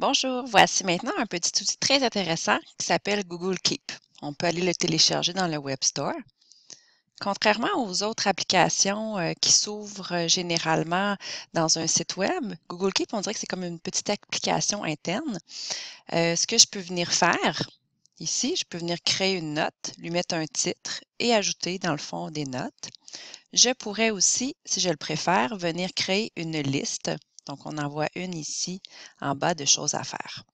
Bonjour, voici maintenant un petit outil très intéressant qui s'appelle Google Keep. On peut aller le télécharger dans le Web Store. Contrairement aux autres applications qui s'ouvrent généralement dans un site web, Google Keep, on dirait que c'est comme une petite application interne. Ce que je peux venir faire ici, je peux venir créer une note, lui mettre un titre et ajouter dans le fond des notes. Je pourrais aussi, si je le préfère, venir créer une liste. Donc, on en voit une ici en bas de choses à faire.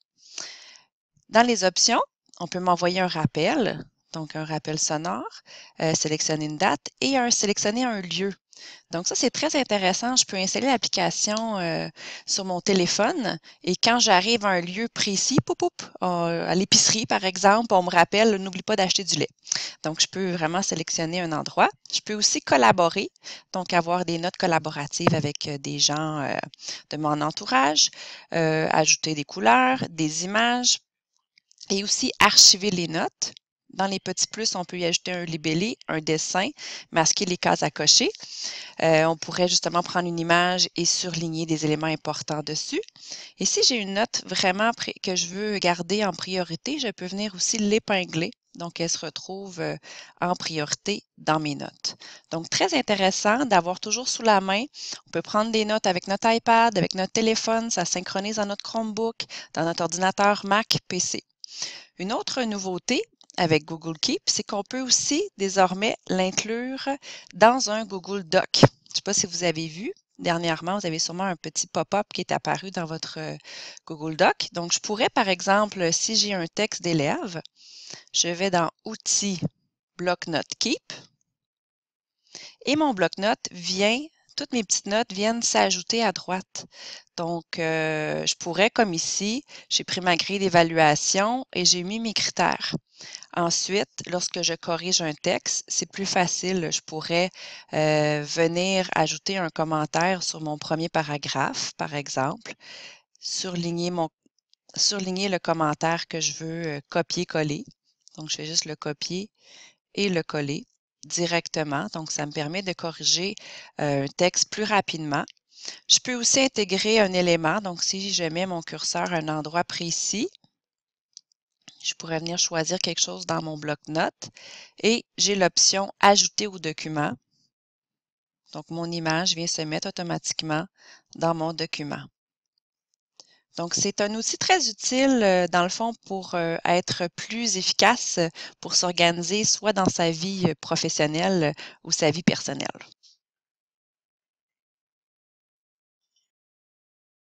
Dans les options, on peut m'envoyer un rappel, donc un rappel sonore, sélectionner une date et sélectionner un lieu. Donc ça, c'est très intéressant. Je peux installer l'application sur mon téléphone et quand j'arrive à un lieu précis, poup, poup, à l'épicerie par exemple, on me rappelle, n'oublie pas d'acheter du lait. Donc, je peux vraiment sélectionner un endroit. Je peux aussi collaborer, donc avoir des notes collaboratives avec des gens de mon entourage, ajouter des couleurs, des images, et aussi archiver les notes. Dans les petits plus, on peut y ajouter un libellé, un dessin, masquer les cases à cocher. On pourrait justement prendre une image et surligner des éléments importants dessus. Et si j'ai une note vraiment que je veux garder en priorité, je peux venir aussi l'épingler. Donc, elle se retrouve en priorité dans mes notes. Donc, très intéressant d'avoir toujours sous la main. On peut prendre des notes avec notre iPad, avec notre téléphone, ça synchronise dans notre Chromebook, dans notre ordinateur Mac, PC. Une autre nouveauté avec Google Keep, c'est qu'on peut aussi désormais l'inclure dans un Google Doc. Je ne sais pas si vous avez vu, dernièrement, vous avez sûrement un petit pop-up qui est apparu dans votre Google Doc. Donc, je pourrais, par exemple, si j'ai un texte d'élève, je vais dans Outils, Bloc-notes Keep, et mon bloc-notes vient, toutes mes petites notes viennent s'ajouter à droite. Donc, je pourrais, comme ici, j'ai pris ma grille d'évaluation et j'ai mis mes critères. Ensuite, lorsque je corrige un texte, c'est plus facile. Je pourrais venir ajouter un commentaire sur mon premier paragraphe, par exemple, surligner, surligner le commentaire que je veux copier-coller. Donc, je fais juste le copier et le coller directement. Donc, ça me permet de corriger un texte plus rapidement. Je peux aussi intégrer un élément. Donc, si je mets mon curseur à un endroit précis, je pourrais venir choisir quelque chose dans mon bloc-notes et j'ai l'option Ajouter au document. Donc, mon image vient se mettre automatiquement dans mon document. Donc, c'est un outil très utile, dans le fond, pour être plus efficace, pour s'organiser soit dans sa vie professionnelle ou sa vie personnelle.